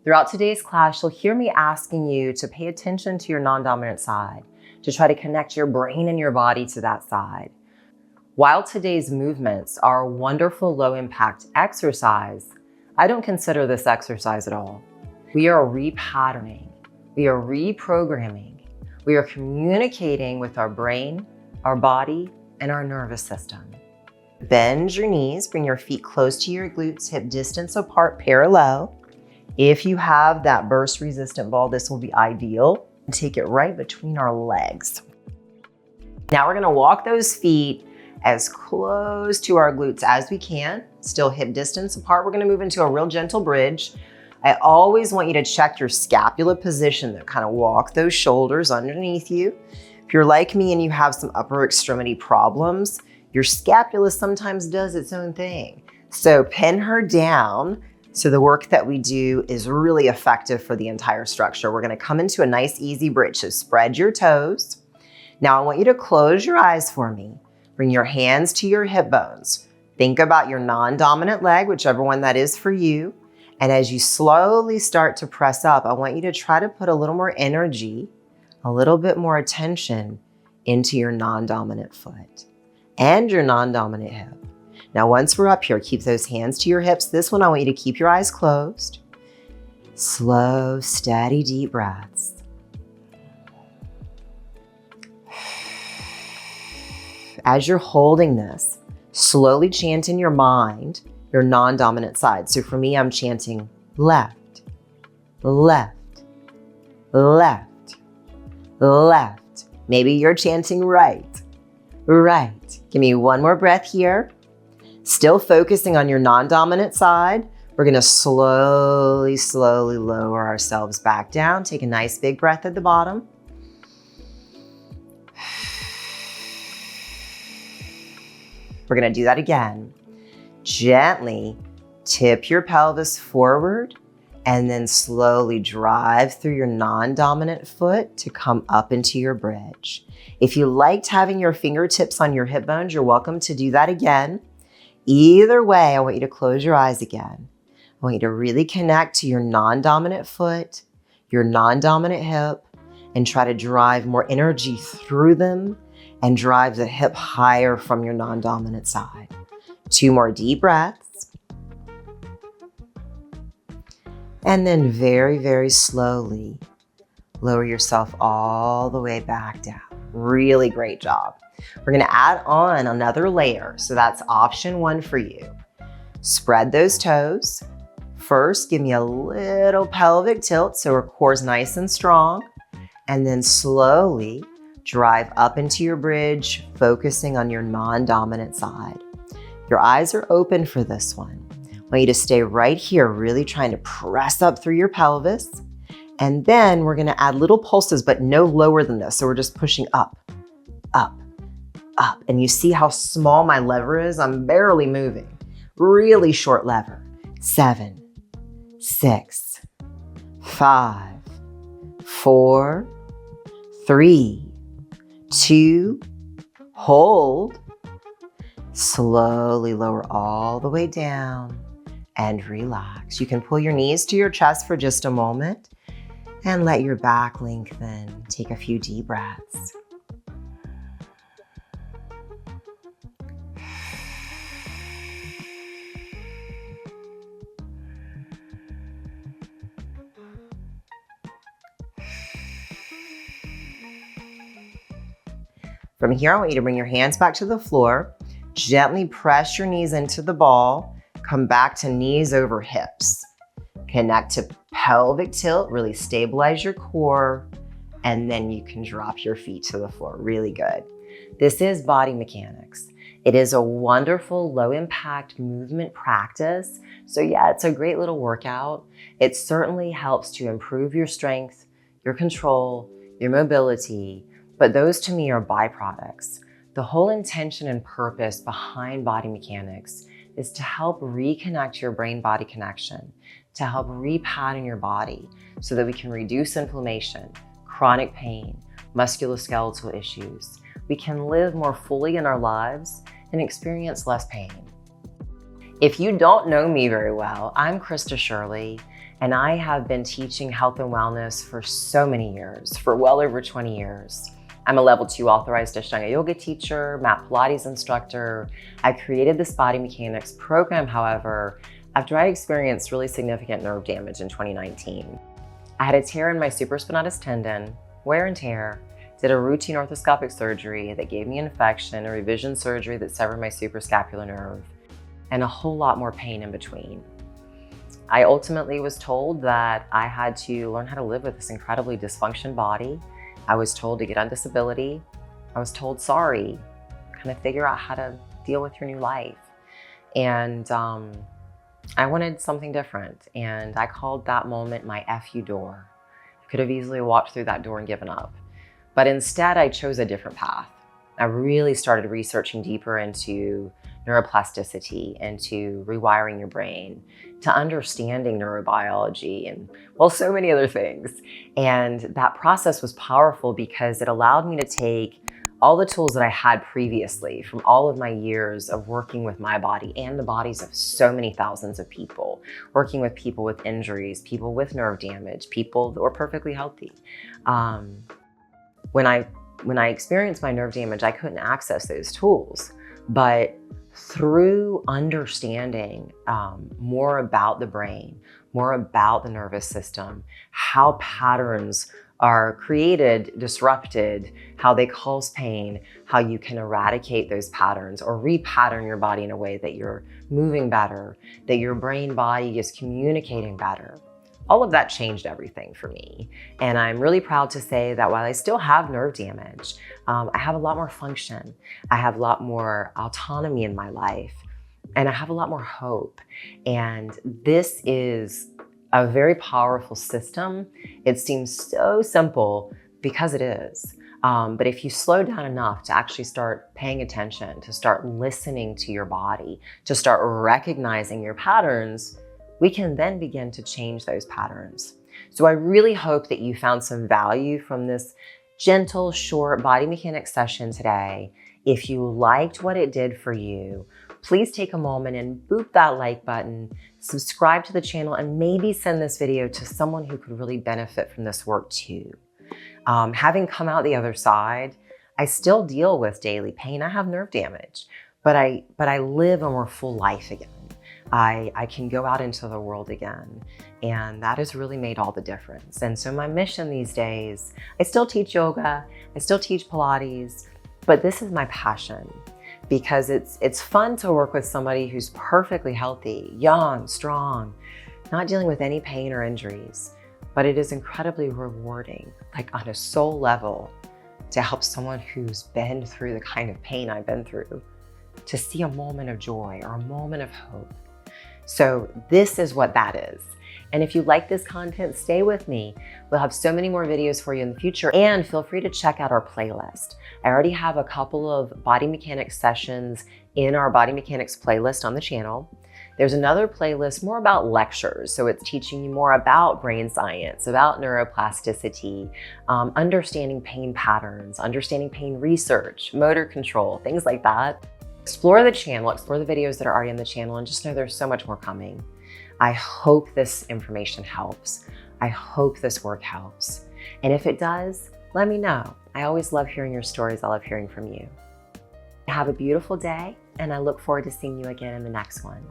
Throughout today's class, you'll hear me asking you to pay attention to your non-dominant side, to try to connect your brain and your body to that side. While today's movements are a wonderful low-impact exercise, I don't consider this exercise at all. We are repatterning, we are reprogramming, we are communicating with our brain, our body, and our nervous system. Bend your knees, bring your feet close to your glutes, hip distance apart, parallel. If you have that burst resistant ball, this will be ideal. Take it right between our legs. Now we're gonna walk those feet as close to our glutes as we can, still hip distance apart. We're gonna move into a real gentle bridge. I always want you to check your scapula position, that kind of walk those shoulders underneath you. If you're like me and you have some upper extremity problems, your scapula sometimes does its own thing. So pin her down so the work that we do is really effective for the entire structure. We're gonna come into a nice easy bridge, so spread your toes. Now I want you to close your eyes for me. Bring your hands to your hip bones. Think about your non-dominant leg, whichever one that is for you. And as you slowly start to press up, I want you to try to put a little more energy, a little bit more attention into your non-dominant foot and your non-dominant hip. Now, once we're up here, keep those hands to your hips. This one, I want you to keep your eyes closed. Slow, steady, deep breaths. As you're holding this, slowly chant in your mind your non-dominant side. So for me, I'm chanting left, left, left, left. Maybe you're chanting right, right. Give me one more breath here. Still focusing on your non-dominant side. We're gonna slowly, slowly lower ourselves back down. Take a nice big breath at the bottom. We're gonna do that again. Gently tip your pelvis forward and then slowly drive through your non-dominant foot to come up into your bridge. If you liked having your fingertips on your hip bones, you're welcome to do that again. Either way, I want you to close your eyes again. I want you to really connect to your non-dominant foot, your non-dominant hip, and try to drive more energy through them and drive the hip higher from your non-dominant side. 2 more deep breaths. And then very, very slowly lower yourself all the way back down. Really great job. We're gonna add on another layer. So that's option 1 for you. Spread those toes. First, give me a little pelvic tilt so our core's nice and strong. And then slowly drive up into your bridge, focusing on your non-dominant side. Your eyes are open for this one. I want you to stay right here, really trying to press up through your pelvis. And then we're gonna add little pulses, but no lower than this. So we're just pushing up, up, up. And you see how small my lever is? I'm barely moving. Really short lever. 7, 6, 5, 4, 3, 2, hold. Slowly lower all the way down and relax. You can pull your knees to your chest for just a moment and let your back lengthen. Take a few deep breaths. From here, I want you to bring your hands back to the floor. Gently press your knees into the ball. Come back to knees over hips. Connect to pelvic tilt, really stabilize your core, and then you can drop your feet to the floor. Really good. This is body mechanics. It is a wonderful low impact movement practice. So yeah, it's a great little workout. It certainly helps to improve your strength, your control, your mobility, but those to me are byproducts. The whole intention and purpose behind body mechanics is to help reconnect your brain-body connection, to help repattern your body so that we can reduce inflammation, chronic pain, musculoskeletal issues. We can live more fully in our lives and experience less pain. If you don't know me very well, I'm Krista Shirley, And I have been teaching health and wellness for so many years, for well over 20 years. I'm a level 2 authorized Ashtanga yoga teacher, mat Pilates instructor. I created this body mechanics program, however, after I experienced really significant nerve damage in 2019. I had a tear in my supraspinatus tendon, wear and tear, did a routine arthroscopic surgery that gave me infection, a revision surgery that severed my suprascapular nerve, and a whole lot more pain in between. I ultimately was told that I had to learn how to live with this incredibly dysfunctional body. I was told to get on disability. I was told, sorry, kind of figure out how to deal with your new life. And I wanted something different. And I called that moment my FU door. I could have easily walked through that door and given up. But instead, I chose a different path. I really started researching deeper into neuroplasticity, into rewiring your brain, to understanding neurobiology, and well, so many other things. And that process was powerful because it allowed me to take all the tools that I had previously from all of my years of working with my body and the bodies of so many thousands of people, working with people with injuries, people with nerve damage, people that were perfectly healthy. When I experienced my nerve damage, I couldn't access those tools, but through understanding more about the brain, more about the nervous system, how patterns are created, disrupted, how they cause pain, how you can eradicate those patterns or repattern your body in a way that you're moving better, that your brain body is communicating better. All of that changed everything for me. And I'm really proud to say that while I still have nerve damage, I have a lot more function. I have a lot more autonomy in my life, and I have a lot more hope. And this is a very powerful system. It seems so simple because it is. But if you slow down enough to actually start paying attention, to start listening to your body, to start recognizing your patterns, we can then begin to change those patterns. So I really hope that you found some value from this gentle, short body mechanics session today. If you liked what it did for you, please take a moment and boop that like button, subscribe to the channel, and maybe send this video to someone who could really benefit from this work too. Having come out the other side, I still deal with daily pain. I have nerve damage, but I live a more full life again. I can go out into the world again, and that has really made all the difference. And so my mission these days, I still teach yoga, I still teach Pilates, but this is my passion because it's fun to work with somebody who's perfectly healthy, young, strong, not dealing with any pain or injuries, but it is incredibly rewarding, like on a soul level, to help someone who's been through the kind of pain I've been through, to see a moment of joy or a moment of hope. So this is what that is. And if you like this content, stay with me. We'll have so many more videos for you in the future, and feel free to check out our playlist. I already have a couple of body mechanics sessions in our body mechanics playlist on the channel. There's another playlist more about lectures. So it's teaching you more about brain science, about neuroplasticity, understanding pain patterns, understanding pain research, motor control, things like that. Explore the channel, explore the videos that are already on the channel, and just know there's so much more coming. I hope this information helps. I hope this work helps. And if it does, let me know. I always love hearing your stories. I love hearing from you. Have a beautiful day, and I look forward to seeing you again in the next one.